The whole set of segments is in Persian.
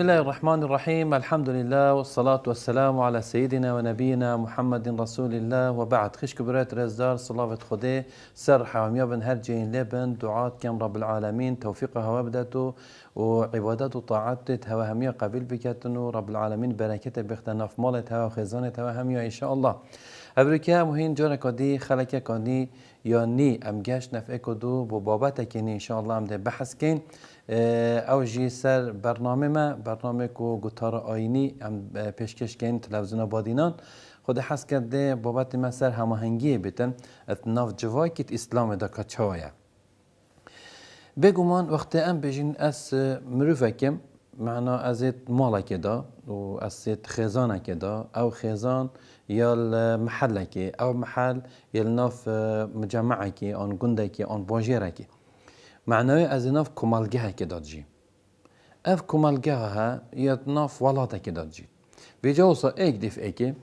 الله الرحمن الرحيم. الحمد لله والصلاة والسلام على سيدنا ونبينا محمد رسول الله وبعد. خش كبرات رزدار صلاة خده سر حامية بن هرجين لبن دعاة كم رب العالمين توفيقها وابدته وعبادات وطاعات هوا همية قبل بكتنو رب العالمين بركته بختنا في مالت هوا وخزانة هوا همية إن شاء الله. أبريكا مهين جانا كدي خلقة كدي ياني أم جاش نفع كدو ببابتك إن شاء الله أم ده بحث كين او جی سر برنامه کو گتار آینی ام پیشکش کن تلویزیون بادینان خود حس کرده بابت ما سر هماهنگی بیتن اتناف جوای کت اسلام دا کچایا بگومان وقت ام بجین اس مروفکم معنا ازت مالک دا و ازت خزانک دا او خزان یال محلکی او محل یال ناف مجمعکی آن گندکی آن باجرکی معنوی از ناف کمالگه که داد جی اف کمالگه ها یا ناف ولاته که داد جی بجاوسا ایک دیف ایکی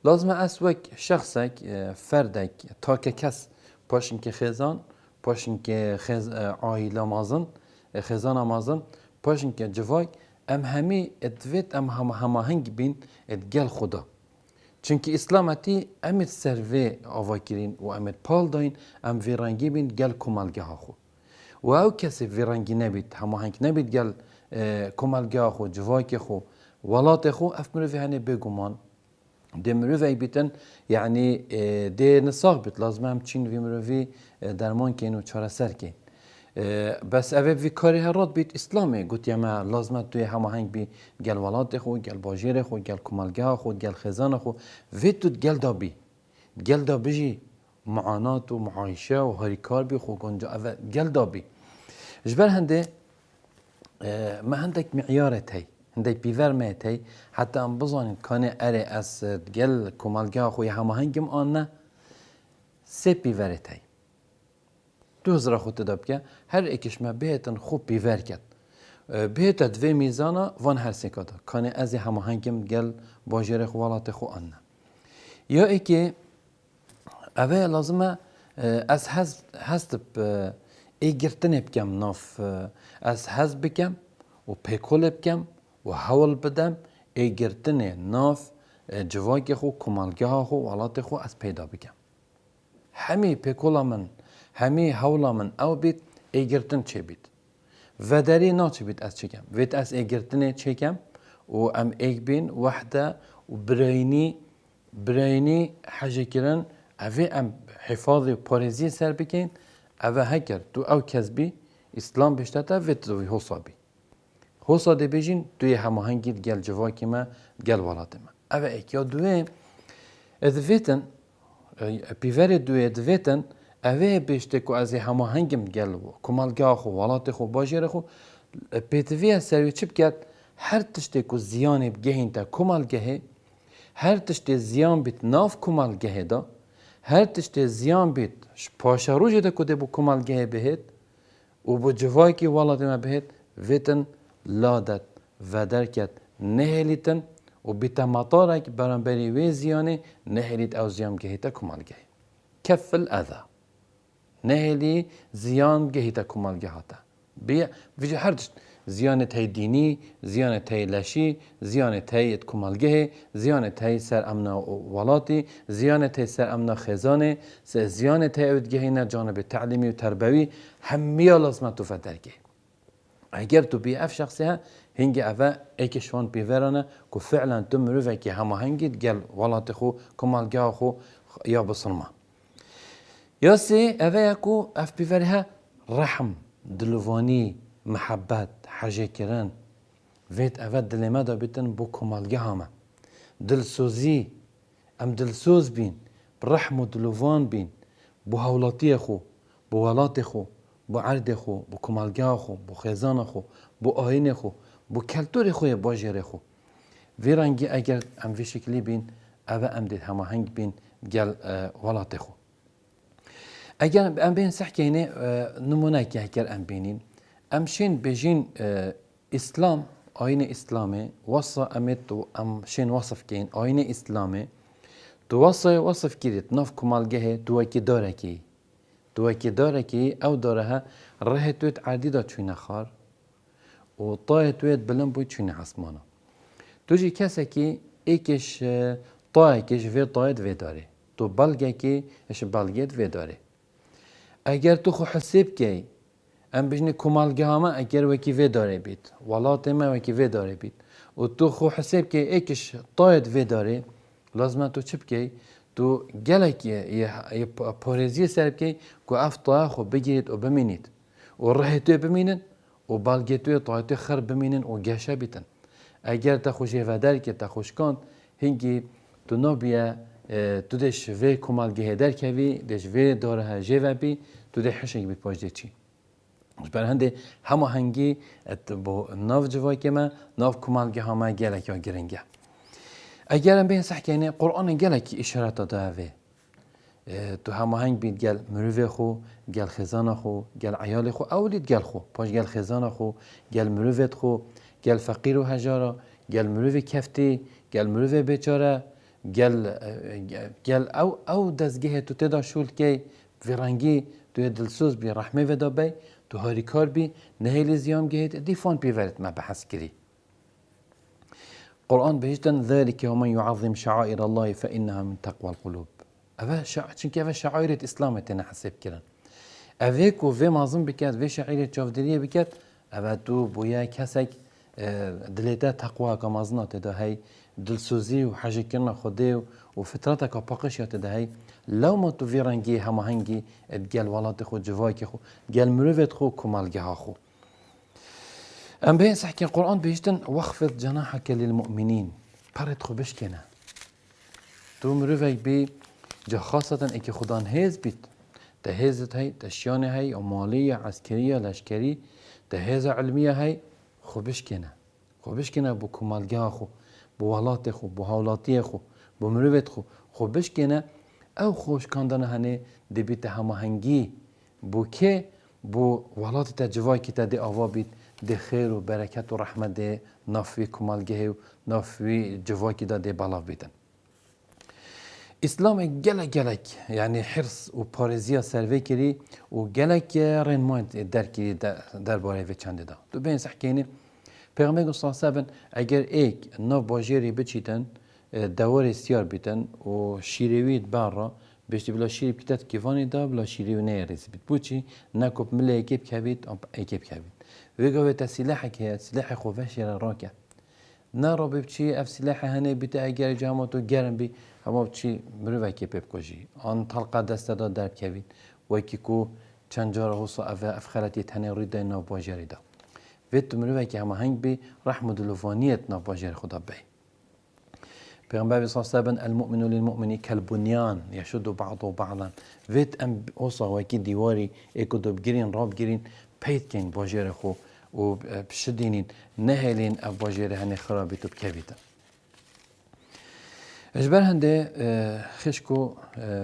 لازم از وک شخصک فردک تا که کس پاشن که خزان پاشن که عائله مازن خزان مازن پاشن که جوای ام همی ادویت ام هماهنگ بین ادگل خدا چونکه اسلامتی امید سروی آواکرین و امید پال داین ام ویرانگی بین گل کمالگه ها خود و او کسی ویرانگی نبید هماهنگ نبید گل کمالگاه خو جواک خو ولات خو اف مروفی هنه بگومان ده مروفی بیتن یعنی ده نساق بیت لازم هم چین وی مروفی درمان کن و چاره سر کن بس اوه وی کاری هرات بیت اسلامه گوت یما لازمت توی هماهنگ بی گل ولات خو گل باجیر خو گل کمالگاه خو گل خزان خو ویت تو گل دا بجی معانات و معایشه و هریکار بی خو گنجا اوه گل دا بی جبر هنده ما هندك معيارت هي هندك بيفرمت هي حتى ام بظن كان اري اس جل كمالجا خويا هماهنگم آنه سه بيفرت هي دوزرا خود دابكه هر اكش ما بهتن خوب بيفر كد بهت دوی میزانا وان هر سکاتا کانه از هماهنگم گل باجر خوالات خو آنه یا ایکه اوه لازمه از هست ایگرتن بکم ناف از حز بکم و پیکول بکم و حول بدم ایگرتن ناف جواک خو کمالگه خو ولات خو از پیدا بکم همی پیکولا من همی حولا من او بیت ایگرتن چه بیت و داری نا چه بیت از چکم ویت از ایگرتن چکم و ام ایگ بین وحده و برینی حاجه کرن اوه ام حفاظ و پارزی سر بکن اوه هکر تو او کذبی اسلام بشتاته و توی حسا دی بیجین توی هماهنگی گل جواکی ما گل ولات ما اوه اکیا دوی ادویتن پیوری دوی ادویتن اوه بیشته که از هماهنگم گل کمالگاه خو ولات خو باجر خو پیتوی سروی چی بکرد هر تشته که زیان بگهین تا کمالگهه هر تشته زیان بیت ناف کمالگهه دا هر تشته زیان بیت پاشاروجه دا کده بو کمالگهه بهید و بو جوایی که ولات ما بهید ویتن لادت و درکت نهلیتن و بیتا مطارک برانبری وی زیانه نهلیت او زیان گهیتا کمالگه کف الاذا نهلی زیان گهیتا کمالگه هاتا بیا ویجه هر زیانت های دینی زیانت های لشی زیانت های کمالگه زیانت های سر امنا ولاتی زیانت های سر امنا خزانه زیانت های اودگهینا جانب تعلیمی و تربوی همیا لازمت تو فترگه اگر تو بی اف شخصی ها هنگی اوه ایکشوان بیورانه که فعلا تو مروفه که هماهنگید گل ولات خو کمالگه خو یا بصرما یا سی اوه یکو اف بیوری ها رحم دلوانی محبت حاجه کرن وید اوه دلما دا بیتن بو کمالگه همه دلسوزی ام دلسوز بین برحم و دلوان بین بو هولاتی خو بو ولات خو بو عرد خو بو کمالگاه خو بو خزان خو بو آین خو بو کلتور خوی باجر خو ویرانگی اگر ام وی شکلی بین اوه ام دید هماهنگ بین گل ولات خو اگر ام بین سحکینه نمونه که اگر ام بینین ام شین بجین اسلام آین اسلامه وصا امید و ام شین وصف کین آین اسلامه تو وصف کردید ناف کمالگه دوکی داره کی دوکی داره کی او داره ها ره توت عدیده چوی نخار و طای تویت بلند بوی چونه عسمانا تو جی کسی که ایکش طای کش وی طایت وی داره تو بلگه که اش بلگیت وی داره اگر تو خو حساب کی ام بجنه کمالگه همه اگر وکی وی داره بید ولات ما وکی وی داره بید و تو خو حساب کی ایکش طایت وی داره لازم تو چپ کی تو گلک یه پارێزیە سەر بکەیت کو ئەف تایا خۆ بگیرێت و بمینیت و ڕێهێ توێ بمینن و باڵگێ توێ تاەتێ خەر بمینن و گەشە بیتن ئەگەر تە خوشێڤەدەرکێ تە خوشکاند هینگی تو نابیە تو دێش vê کومالگەهێ دەرکەوی دێش vê دارەهە ژێڤە بی تو دێ حشێک بی پاش دێ چی بەر هەندێ هەموو هەنگی بۆ ناو civakê me nav کومالگەها me geleka giring e اگر ام بین سحکینه قرآن گله کی اشارت داده تو هماهنگ بید گل مروه خو گل خزانه خو گل عیال خو اولید گل خو پاش گل خزانه خو گل مروه خو گل فقیر و هجارا گل مروه کفتی گل مروه بیچاره گل او دزگه تو تدا شول کی فرنگی تو دلسوز بی رحمه و دابی تو هاری کار بی نهیل زیام گهید دیفان بیورد ما بحث کری قرآن بهجتن ذلك ومن يعظم شعائر الله فإنها من تقوى القلوب چونکه اوه شعائرت اسلامت نحسب کرن اوه کو وی مازم بکد وی شعائرت چافدریه بکد اوه تو بویا کسک دلیتا تقوى کمازنات ده هی دلسوزی و حاجه کرنا خوده و فطرتا که پاقشیات ده هی لو ما تو ویرنگی هماهنگی گل ولات خو جواک خو گل مروفت خو کمالگه ها خو ام بين سحكي القرآن بيجتن واخفض جناحك للمؤمنين برد خو بشكنا تو مروفك بي جا خاصة اكي خدان هيز بيت تهيزت هاي تشيانة هاي مالية عسكرية لشكري تهيزة علمية هاي خو بشكنا بو كمالجا خو بو ولات خو بو هولاتي خو بو مروفت خو بشكنا او خوش كاندنا هني دي بيت هماهنگي بو كي بو ولات تجواي كي تدي آوا بيت ده خیر و برکت و رحمت ده نافوی کمالگه و نافوی جواکی ده بالا بیدن اسلام گلک یعنی حرص و پارزیا سروی کری و گلک رنمایند در کری در باره و چنده ده تو بین سحکینه پیغمبر صلی اگر ایک ناف باجری بچیتن دوار سیار بیتن و شیروید بارا بشتی بلا شیری بکتت کیوانی دا بلا شیری و نیریزی بیت بوچی نکوب مله ایکیب کبید ایکیب کبید ويقوي تسلاحك هي سلاح خوفاشر راكع نارو ببشي اف سلاح هني بتا اجر جاماتو جرم بي اما بشي مروفا كي بيبكوجي ان طلقه دست دا درب كبين وكيكو چنجار هوسا اف خلتي تني ريد نو باجري دا ويت مروفا كي هما هنگ بي رحمه دلوفانيت نو باجر خدا بي پیغمبر صلی الله علیه و المؤمن للمؤمن كالبنيان يشد بعضه بعضا ويت ام اوصا وكي ديواري ايكو دو بگيرين راب گيرين پیت کن باجر خو و بشدینین نهلین اف باجر هنی خرابی تو بکویدن. اجبر هنده خشکو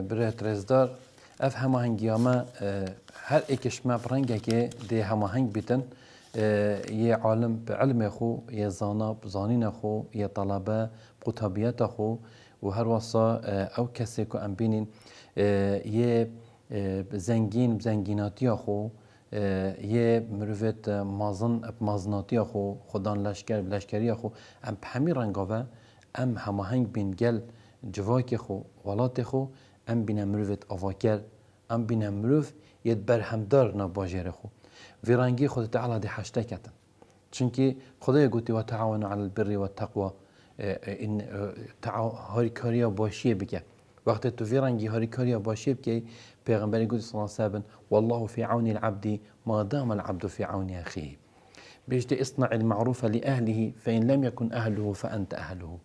برایت رزدار اف هماهنگیامه هر ایکش ما برنگه که ده هماهنگ بیتن یه عالم به علم خو یه زانین خو یه طلبه قطابیت خو و هر وصا او کسی که ام بینین یه زنگیناتی خو یه مروفت مازناتی خو خدان لشکری خو ام همی رنگاوه ام هماهنگ بین گل جواک خو ولات خو ام بین مروفت آواکر ام بین مروف ید برهمدار نباجر خو ویرانگی خود تعالی دی حشته کتن چونکی خدای گوتی و تعاونوا علی البر و التقوا این هاری کاریا باشیه بکه وقتی تو ویرانگی هاری کاریا باشیه بکه پیغمبر گوتی صلی الله علیه و سلم والله في عون العبد ما دام العبد في عون اخيه بيجتي اصنع المعروف لأهله فإن لم يكن أهله فأنت أهله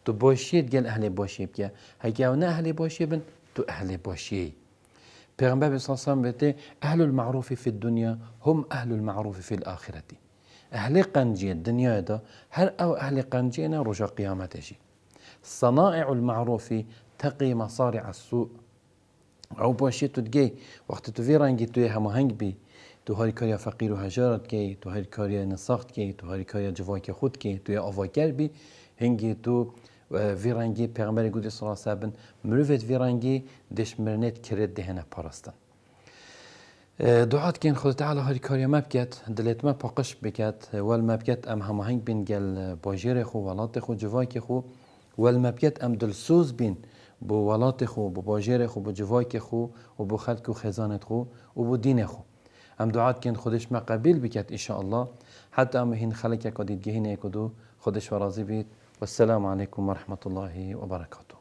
تو باشيت قال أهلي باشي بكا هكاونا أهلي باشي بن تو أهلي باشي پیغمبر صلى الله عليه وسلم بيتي أهل المعروف في الدنيا هم أهل المعروف في الآخرة أهل قنجي الدنيا دا هل أو أهل قنجينا رجا قيامته صنائع المعروف تقي مصارع السوء او باشی تو دگی وقتی تو ویرانگی توی هماهنگ بی تو هاری کاریا فقیر و هجارت کی تو هاری کاریا نساخت کی تو هاری کاریا جواک خود کی توی آواگر بی هنگی تو ویرانگی پیغمبر گودی صلی الله علیه و سلم مروفت ویرانگی دشمرنت کرد دهنه پاراستن دعات کن خود تعالی هری کاری ما بکت دلت ما پاقش بکت ول ما بکت ام هماهنگ بین گل باجر خو ولات خو جوای خو ول ما بکت ام دلسوز بین بو ولات خو بو باجر خو بو جوای خو و بو خلق و خزانت خو و بو دین خو ام دعات کن خودش ما قبیل بکت ان شاء الله حتی ام هین خلق کدید گهین اکدو خودش ورازی بید والسلام علیکم و رحمت الله و برکاته.